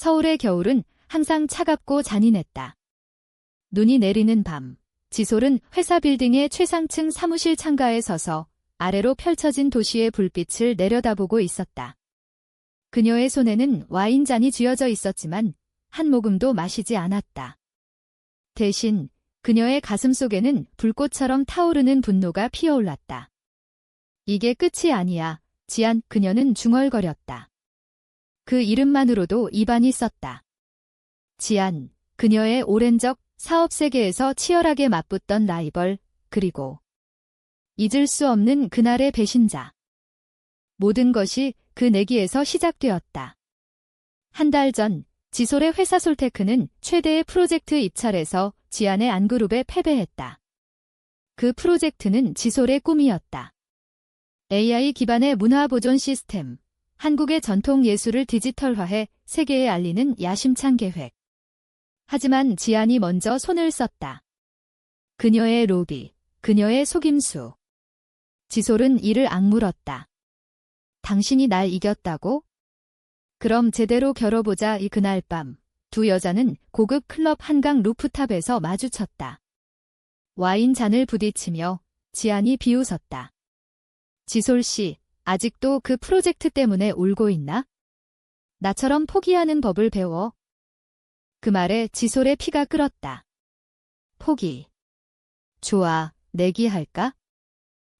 서울의 겨울은 항상 차갑고 잔인했다. 눈이 내리는 밤, 지솔은 회사 빌딩의 최상층 사무실 창가에 서서 아래로 펼쳐진 도시의 불빛을 내려다보고 있었다. 그녀의 손에는 와인잔이 쥐어져 있었지만 한 모금도 마시지 않았다. 대신 그녀의 가슴 속에는 불꽃처럼 타오르는 분노가 피어올랐다. 이게 끝이 아니야, 지안. 그녀는 중얼거렸다. 그 이름만으로도 입안이 썼다. 지안, 그녀의 오랜 적 사업 세계에서 치열하게 맞붙던 라이벌, 그리고 잊을 수 없는 그날의 배신자. 모든 것이 그 내기에서 시작되었다. 한 달 전, 지솔의 회사 솔테크는 최대의 프로젝트 입찰에서 지안의 안그룹에 패배했다. 그 프로젝트는 지솔의 꿈이었다. AI 기반의 문화 보존 시스템, 한국의 전통 예술을 디지털화해 세계에 알리는 야심찬 계획. 하지만 지안이 먼저 손을 썼다. 그녀의 로비, 그녀의 속임수. 지솔은 이를 악물었다. 당신이 날 이겼다고? 그럼 제대로 겨뤄보자. 그날 밤, 두 여자는 고급 클럽 한강 루프탑에서 마주쳤다. 와인 잔을 부딪히며 지안이 비웃었다. 지솔 씨, 아직도 그 프로젝트 때문에 울고 있나? 나처럼 포기하는 법을 배워. 그 말에 지솔의 피가 끓었다. 포기. 좋아, 내기할까?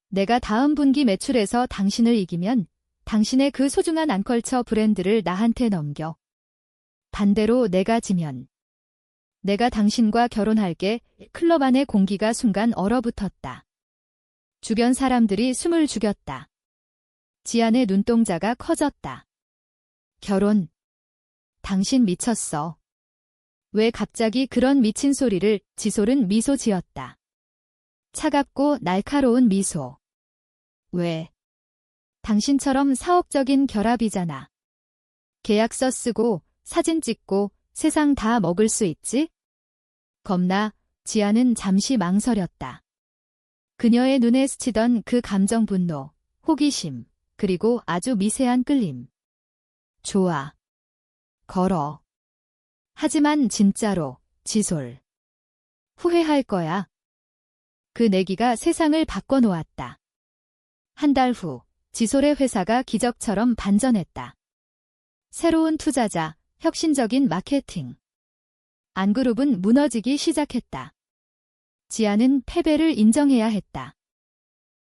내가 다음 분기 매출에서 당신을 이기면 당신의 그 소중한 앙컬처 브랜드를 나한테 넘겨. 반대로 내가 지면 내가 당신과 결혼할게. 클럽 안의 공기가 순간 얼어붙었다. 주변 사람들이 숨을 죽였다. 지안의 눈동자가 커졌다. 결혼? 당신 미쳤어. 왜 갑자기 그런 미친 소리를? 지솔은 미소 지었다. 차갑고 날카로운 미소. 왜? 당신처럼 사업적인 결합이잖아. 계약서 쓰고 사진 찍고 세상 다 먹을 수 있지? 겁나. 지안은 잠시 망설였다. 그녀의 눈에 스치던 그 감정 분노, 호기심, 그리고 아주 미세한 끌림. 좋아. 걸어. 하지만 진짜로, 지솔. 후회할 거야. 그 내기가 세상을 바꿔놓았다. 한 달 후, 지솔의 회사가 기적처럼 반전했다. 새로운 투자자, 혁신적인 마케팅. 안그룹은 무너지기 시작했다. 지안은 패배를 인정해야 했다.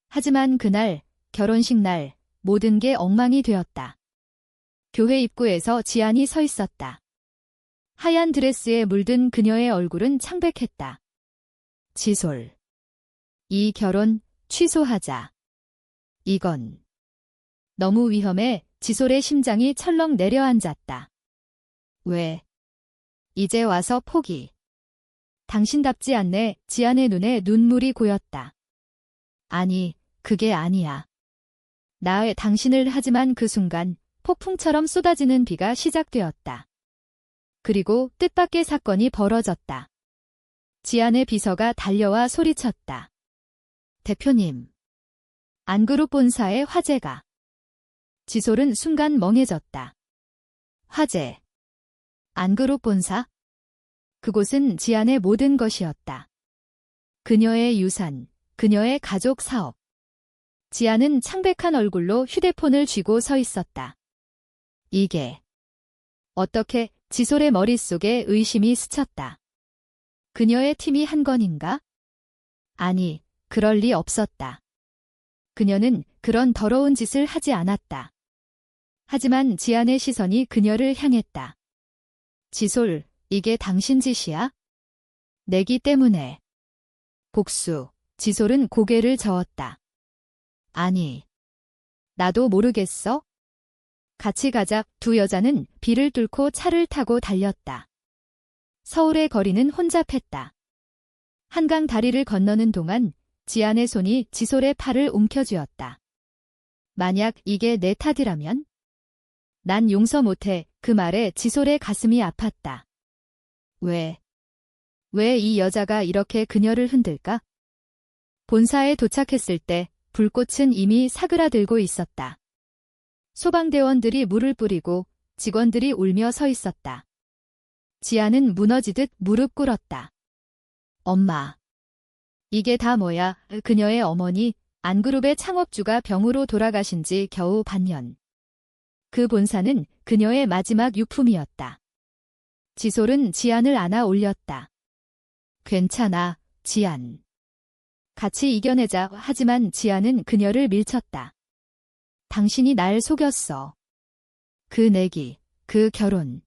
하지만 그날, 결혼식 날, 모든 게 엉망이 되었다. 교회 입구에서 지안이 서 있었다. 하얀 드레스에 물든 그녀의 얼굴은 창백했다. 지솔. 이 결혼 취소하자. 이건 너무 위험해. 지솔의 심장이 철렁 내려앉았다. 왜? 이제 와서 포기. 당신답지 않네. 지안의 눈에 눈물이 고였다. 아니, 그게 아니야. 나의 당신을. 하지만 그 순간 폭풍처럼 쏟아지는 비가 시작되었다. 그리고 뜻밖의 사건이 벌어졌다. 지안의 비서가 달려와 소리쳤다. 대표님. 안그룹 본사의 화재가. 지솔은 순간 멍해졌다. 화재. 안그룹 본사? 그곳은 지안의 모든 것이었다. 그녀의 유산, 그녀의 가족 사업. 지안은 창백한 얼굴로 휴대폰을 쥐고 서 있었다. 이게 어떻게? 지솔의 머릿속에 의심이 스쳤다. 그녀의 팀이 한 건인가? 아니, 그럴 리 없었다. 그녀는 그런 더러운 짓을 하지 않았다. 하지만 지안의 시선이 그녀를 향했다. 지솔, 이게 당신 짓이야? 내기 때문에. 복수. 지솔은 고개를 저었다. 아니. 나도 모르겠어? 같이 가자. 두 여자는 비를 뚫고 차를 타고 달렸다. 서울의 거리는 혼잡했다. 한강 다리를 건너는 동안 지안의 손이 지솔의 팔을 움켜쥐었다. 만약 이게 내 탓이라면? 난 용서 못해. 그 말에 지솔의 가슴이 아팠다. 왜 이 여자가 이렇게 그녀를 흔들까? 본사에 도착했을 때 불꽃은 이미 사그라들고 있었다. 소방대원들이 물을 뿌리고 직원들이 울며 서 있었다. 지아는 무너지듯 무릎 꿇었다. 엄마. 이게 다 뭐야? 그녀의 어머니 안그룹의 창업주가 병으로 돌아가신 지 겨우 반년. 그 본사는 그녀의 마지막 유품이었다. 지솔은 지안을 안아 올렸다. 괜찮아, 지안. 같이 이겨내자. 하지만 지안은 그녀를 밀쳤다. 당신이 날 속였어. 그 내기, 그 결혼.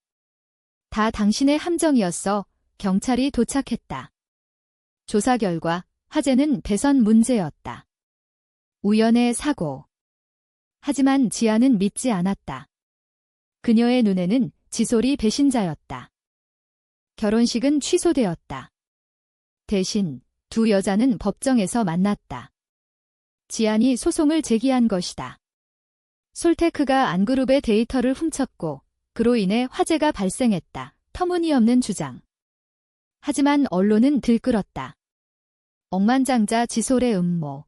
다 당신의 함정이었어. 경찰이 도착했다. 조사 결과 화재는 배선 문제였다. 우연의 사고. 하지만 지아는 믿지 않았다. 그녀의 눈에는 지솔이 배신자였다. 결혼식은 취소되었다. 대신 두 여자는 법정에서 만났다. 지안이 소송을 제기한 것이다. 솔테크가 안그룹의 데이터를 훔쳤고 그로 인해 화재가 발생했다. 터무니없는 주장. 하지만 언론은 들끓었다. 억만장자 지솔의 음모.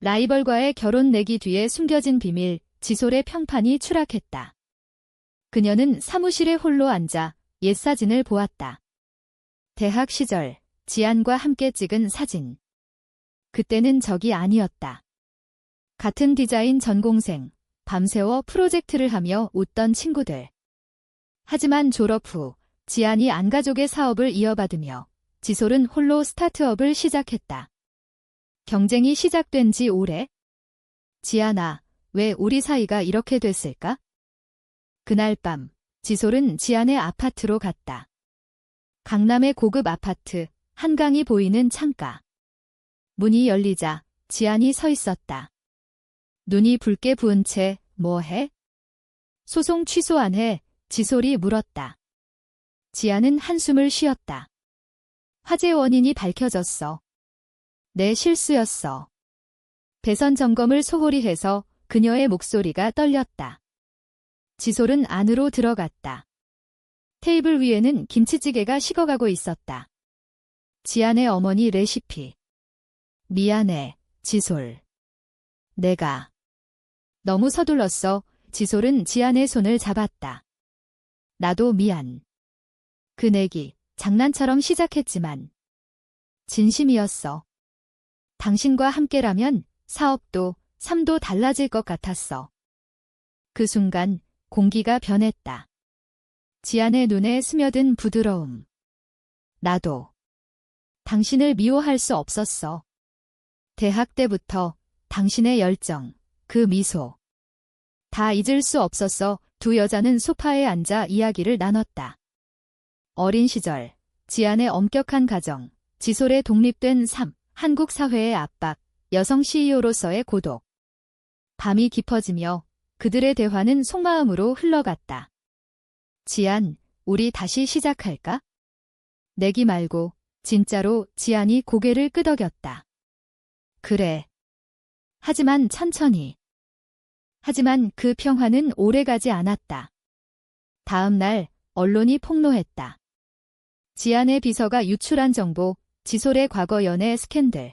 라이벌과의 결혼 내기 뒤에 숨겨진 비밀, 지솔의 평판이 추락했다. 그녀는 사무실에 홀로 앉아 옛 사진을 보았다. 대학 시절 지안과 함께 찍은 사진. 그때는 적이 아니었다. 같은 디자인 전공생, 밤새워 프로젝트를 하며 웃던 친구들. 하지만 졸업 후 지안이 안가족의 사업을 이어받으며 지솔은 홀로 스타트업을 시작했다. 경쟁이 시작된 지 오래? 지안아, 왜 우리 사이가 이렇게 됐을까? 그날 밤 지솔은 지안의 아파트로 갔다. 강남의 고급 아파트, 한강이 보이는 창가. 문이 열리자 지안이 서 있었다. 눈이 붉게 부은 채 뭐해? 소송 취소 안 해? 지솔이 물었다. 지안은 한숨을 쉬었다. 화재 원인이 밝혀졌어. 내 실수였어. 배선 점검을 소홀히 해서 그녀의 목소리가 떨렸다. 지솔은 안으로 들어갔다. 테이블 위에는 김치찌개가 식어가고 있었다. 지안의 어머니 레시피. 미안해, 지솔. 내가 너무 서둘렀어. 지솔은 지안의 손을 잡았다. 나도 미안. 그 내기 장난처럼 시작했지만 진심이었어. 당신과 함께라면 사업도 삶도 달라질 것 같았어. 그 순간 공기가 변했다. 지안의 눈에 스며든 부드러움. 나도 당신을 미워할 수 없었어. 대학 때부터 당신의 열정, 그 미소. 다 잊을 수 없었어. 두 여자는 소파에 앉아 이야기를 나눴다. 어린 시절, 지안의 엄격한 가정, 지솔의 독립된 삶, 한국 사회의 압박, 여성 CEO로서의 고독. 밤이 깊어지며 그들의 대화는 속마음으로 흘러갔다. 지안, 우리 다시 시작할까? 내기 말고 진짜로. 지안이 고개를 끄덕였다. 그래. 하지만 천천히. 하지만 그 평화는 오래가지 않았다. 다음 날 언론이 폭로했다. 지안의 비서가 유출한 정보, 지솔의 과거 연애 스캔들.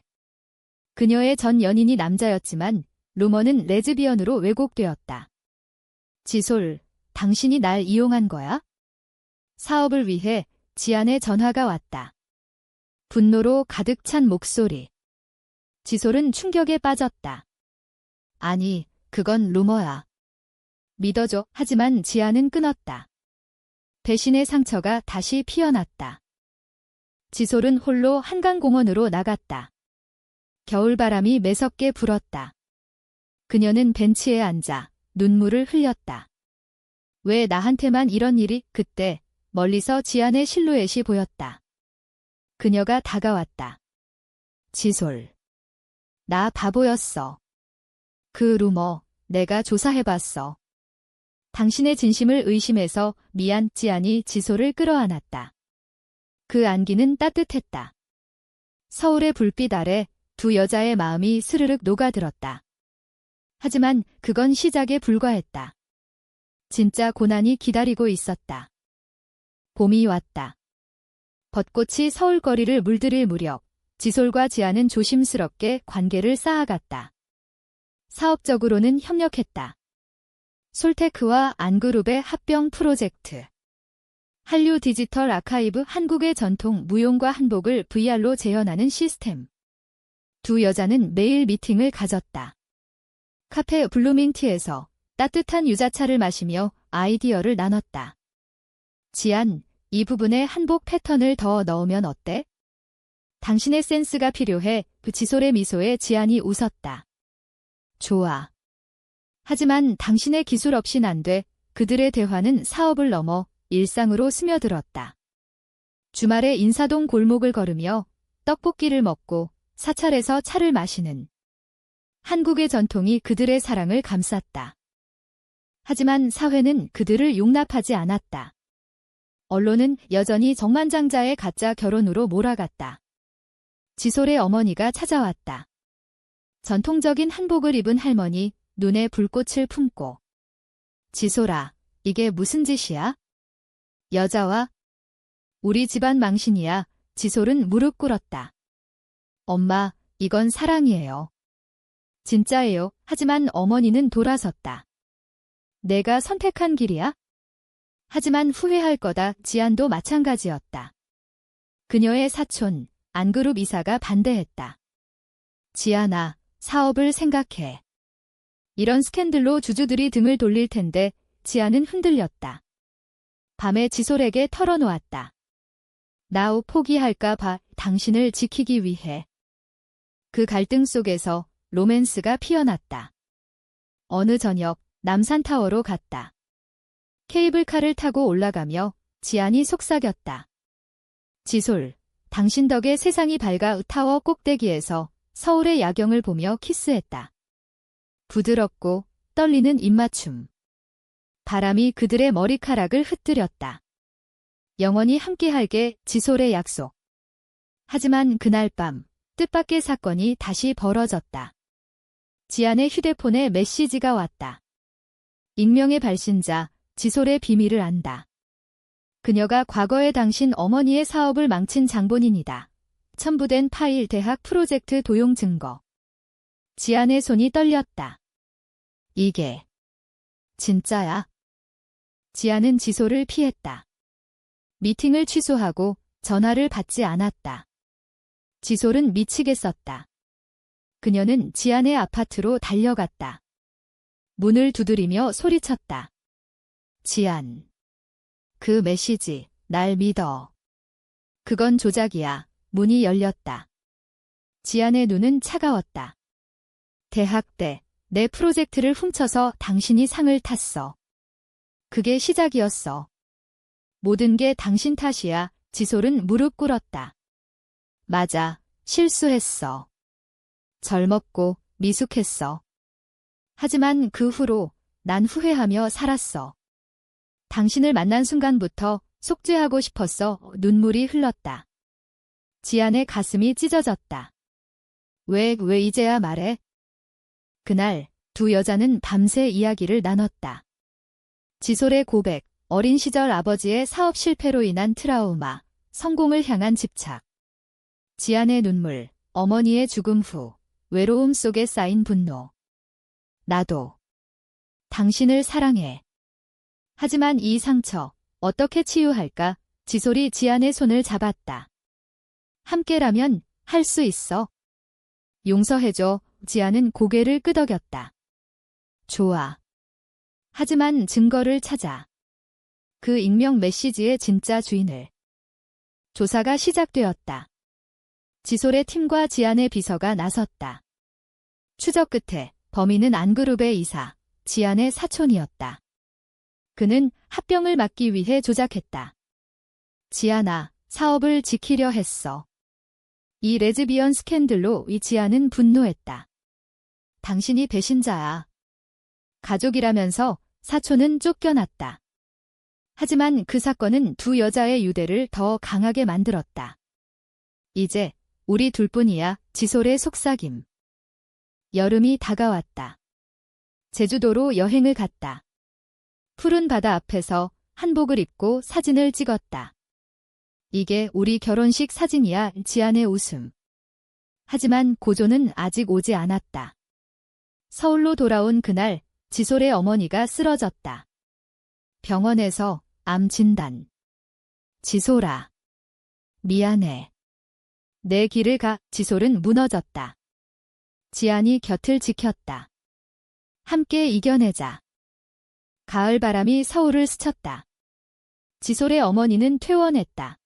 그녀의 전 연인이 남자였지만 루머는 레즈비언으로 왜곡되었다. 지솔, 당신이 날 이용한 거야? 사업을 위해 지안의 전화가 왔다. 분노로 가득 찬 목소리. 지솔은 충격에 빠졌다. 아니, 그건 루머야. 믿어줘. 하지만 지안은 끊었다. 배신의 상처가 다시 피어났다. 지솔은 홀로 한강공원으로 나갔다. 겨울바람이 매섭게 불었다. 그녀는 벤치에 앉아 눈물을 흘렸다. 왜 나한테만 이런 일이? 그때 멀리서 지안의 실루엣이 보였다. 그녀가 다가왔다. 지솔. 나 바보였어. 그 루머 내가 조사해봤어. 당신의 진심을 의심해서 미안. 지안이 지솔을 끌어안았다. 그 안기는 따뜻했다. 서울의 불빛 아래 두 여자의 마음이 스르륵 녹아들었다. 하지만 그건 시작에 불과했다. 진짜 고난이 기다리고 있었다. 봄이 왔다. 벚꽃이 서울거리를 물들일 무렵 지솔과 지안은 조심스럽게 관계를 쌓아갔다. 사업적으로는 협력했다. 솔테크와 안그룹의 합병 프로젝트. 한류 디지털 아카이브 한국의 전통 무용과 한복을 VR로 재현하는 시스템. 두 여자는 매일 미팅을 가졌다. 카페 블루밍티에서 따뜻한 유자차를 마시며 아이디어를 나눴다. 지안, 이 부분에 한복 패턴을 더 넣으면 어때? 당신의 센스가 필요해. 지솔의 미소에 지안이 웃었다. 좋아. 하지만 당신의 기술 없인 안 돼. 그들의 대화는 사업을 넘어 일상으로 스며들었다. 주말에 인사동 골목을 걸으며 떡볶이를 먹고 사찰에서 차를 마시는 한국의 전통이 그들의 사랑을 감쌌다. 하지만 사회는 그들을 용납하지 않았다. 언론은 여전히 정만장자의 가짜 결혼으로 몰아갔다. 지솔의 어머니가 찾아왔다. 전통적인 한복을 입은 할머니, 눈에 불꽃을 품고. 지솔아, 이게 무슨 짓이야? 여자와? 우리 집안 망신이야. 지솔은 무릎 꿇었다. 엄마, 이건 사랑이에요. 진짜예요. 하지만 어머니는 돌아섰다. 내가 선택한 길이야? 하지만 후회할 거다. 지안도 마찬가지였다. 그녀의 사촌, 안그룹 이사가 반대했다. 지안아, 사업을 생각해. 이런 스캔들로 주주들이 등을 돌릴 텐데. 지안은 흔들렸다. 밤에 지솔에게 털어놓았다. 나 포기할까 봐. 당신을 지키기 위해. 그 갈등 속에서 로맨스가 피어났다. 어느 저녁 남산타워로 갔다. 케이블카를 타고 올라가며 지안이 속삭였다. 지솔, 당신 덕에 세상이 밝아. 타워 꼭대기에서 서울의 야경을 보며 키스했다. 부드럽고 떨리는 입맞춤. 바람이 그들의 머리카락을 흩뜨렸다. 영원히 함께할게. 지솔의 약속. 하지만 그날 밤 뜻밖의 사건이 다시 벌어졌다. 지안의 휴대폰에 메시지가 왔다. 익명의 발신자, 지솔의 비밀을 안다. 그녀가 과거에 당신 어머니의 사업을 망친 장본인이다. 첨부된 파일 대학 프로젝트 도용 증거. 지안의 손이 떨렸다. 이게 진짜야? 지안은 지솔을 피했다. 미팅을 취소하고 전화를 받지 않았다. 지솔은 미치겠었다. 그녀는 지안의 아파트로 달려갔다. 문을 두드리며 소리쳤다. 지안. 그 메시지, 날 믿어. 그건 조작이야. 문이 열렸다. 지안의 눈은 차가웠다. 대학 때 내 프로젝트를 훔쳐서 당신이 상을 탔어. 그게 시작이었어. 모든 게 당신 탓이야. 지솔은 무릎 꿇었다. 맞아, 실수했어. 젊었고 미숙했어. 하지만 그 후로 난 후회하며 살았어. 당신을 만난 순간부터 속죄하고 싶었어. 눈물이 흘렀다. 지안의 가슴이 찢어졌다. 왜 이제야 말해? 그날 두 여자는 밤새 이야기를 나눴다. 지솔의 고백, 어린 시절 아버지의 사업 실패로 인한 트라우마, 성공을 향한 집착. 지안의 눈물, 어머니의 죽음 후 외로움 속에 쌓인 분노. 나도 당신을 사랑해. 하지만 이 상처 어떻게 치유할까? 지솔이 지안의 손을 잡았다. 함께라면 할 수 있어. 용서해줘. 지안은 고개를 끄덕였다. 좋아. 하지만 증거를 찾아. 그 익명 메시지의 진짜 주인을. 조사가 시작되었다. 지솔의 팀과 지안의 비서가 나섰다. 추적 끝에 범인은 안그룹의 이사, 지안의 사촌이었다. 그는 합병을 막기 위해 조작했다. 지안아, 사업을 지키려 했어. 이 레즈비언 스캔들로 이 지안은 분노했다. 당신이 배신자야. 가족이라면서 사촌은 쫓겨났다. 하지만 그 사건은 두 여자의 유대를 더 강하게 만들었다. 이제 우리 둘뿐이야. 지솔의 속삭임. 여름이 다가왔다. 제주도로 여행을 갔다. 푸른 바다 앞에서 한복을 입고 사진을 찍었다. 이게 우리 결혼식 사진이야. 지안의 웃음. 하지만 고조는 아직 오지 않았다. 서울로 돌아온 그날 지솔의 어머니가 쓰러졌다. 병원에서 암 진단. 지솔아. 미안해. 내 길을 가. 지솔은 무너졌다. 지안이 곁을 지켰다. 함께 이겨내자. 가을 바람이 서울을 스쳤다. 지솔의 어머니는 퇴원했다.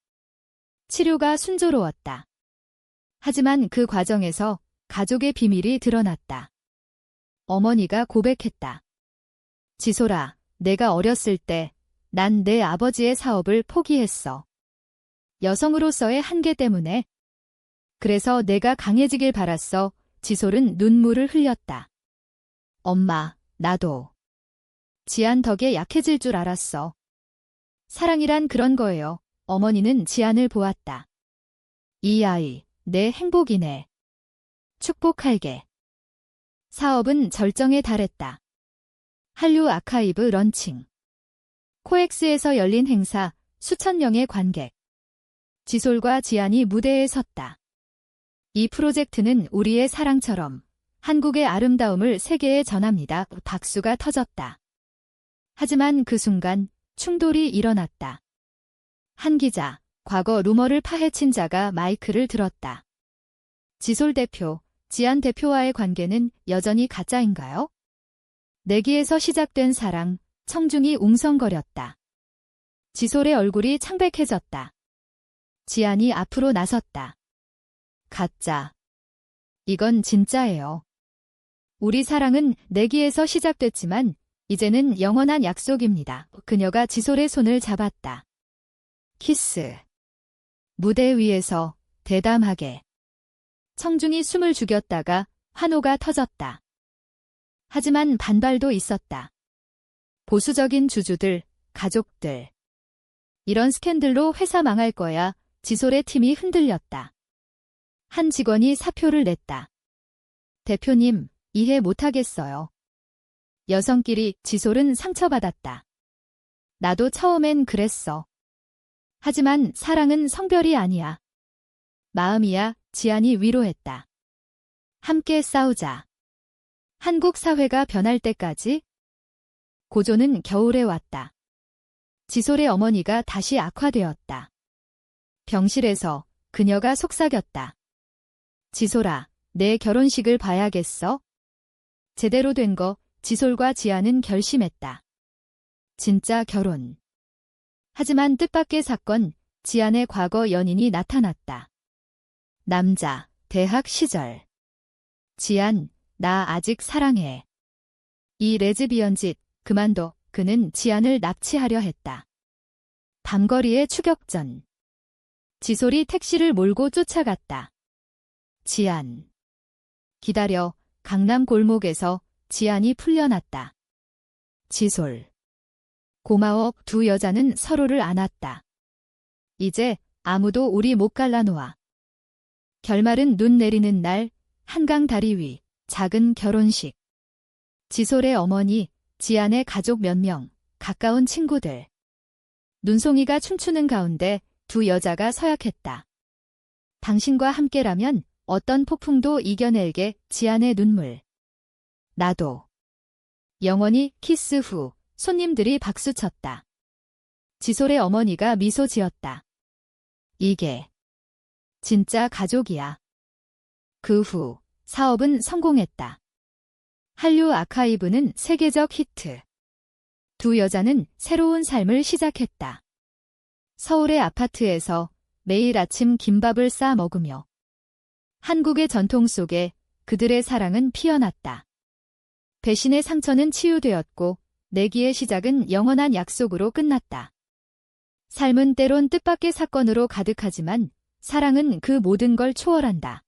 치료가 순조로웠다. 하지만 그 과정에서 가족의 비밀이 드러났다. 어머니가 고백했다. 지솔아, 내가 어렸을 때 난 내 아버지의 사업을 포기했어. 여성으로서의 한계 때문에. 그래서 내가 강해지길 바랐어. 지솔은 눈물을 흘렸다. 엄마, 나도. 지안 덕에 약해질 줄 알았어. 사랑이란 그런 거예요. 어머니는 지안을 보았다. 이 아이, 내 행복이네. 축복할게. 사업은 절정에 달했다. 한류 아카이브 런칭. 코엑스에서 열린 행사, 수천 명의 관객. 지솔과 지안이 무대에 섰다. 이 프로젝트는 우리의 사랑처럼 한국의 아름다움을 세계에 전합니다. 박수가 터졌다. 하지만 그 순간 충돌이 일어났다. 한 기자, 과거 루머를 파헤친 자가 마이크를 들었다. 지솔 대표, 지안 대표와의 관계는 여전히 가짜인가요? 내기에서 시작된 사랑, 청중이 웅성거렸다. 지솔의 얼굴이 창백해졌다. 지안이 앞으로 나섰다. 가짜. 이건 진짜예요. 우리 사랑은 내기에서 시작됐지만 이제는 영원한 약속입니다. 그녀가 지솔의 손을 잡았다. 키스. 무대 위에서 대담하게. 청중이 숨을 죽였다가 환호가 터졌다. 하지만 반발도 있었다. 보수적인 주주들, 가족들. 이런 스캔들로 회사 망할 거야. 지솔의 팀이 흔들렸다. 한 직원이 사표를 냈다. 대표님, 이해 못하겠어요. 여성끼리. 지솔은 상처받았다. 나도 처음엔 그랬어. 하지만 사랑은 성별이 아니야. 마음이야. 지안이 위로했다. 함께 싸우자. 한국 사회가 변할 때까지. 고조는 겨울에 왔다. 지솔의 어머니가 다시 악화되었다. 병실에서 그녀가 속삭였다. 지솔아, 내 결혼식을 봐야겠어? 제대로 된 거. 지솔과 지안은 결심했다. 진짜 결혼. 하지만 뜻밖의 사건, 지안의 과거 연인이 나타났다. 남자, 대학 시절. 지안, 나 아직 사랑해. 이 레즈비언 짓, 그만둬. 그는 지안을 납치하려 했다. 밤거리의 추격전. 지솔이 택시를 몰고 쫓아갔다. 지안. 기다려. 강남 골목에서 지안이 풀려났다. 지솔. 고마워. 두 여자는 서로를 안았다. 이제 아무도 우리 못 갈라놓아. 결말은 눈 내리는 날, 한강 다리 위, 작은 결혼식. 지솔의 어머니, 지안의 가족 몇 명, 가까운 친구들. 눈송이가 춤추는 가운데 두 여자가 서약했다. 당신과 함께라면 어떤 폭풍도 이겨낼게. 지안의 눈물. 나도. 영원히. 키스 후 손님들이 박수쳤다. 지솔의 어머니가 미소 지었다. 이게 진짜 가족이야. 그 후 사업은 성공했다. 한류 아카이브는 세계적 히트. 두 여자는 새로운 삶을 시작했다. 서울의 아파트에서 매일 아침 김밥을 싸 먹으며 한국의 전통 속에 그들의 사랑은 피어났다. 배신의 상처는 치유되었고 내기의 시작은 영원한 약속으로 끝났다. 삶은 때론 뜻밖의 사건으로 가득하지만 사랑은 그 모든 걸 초월한다.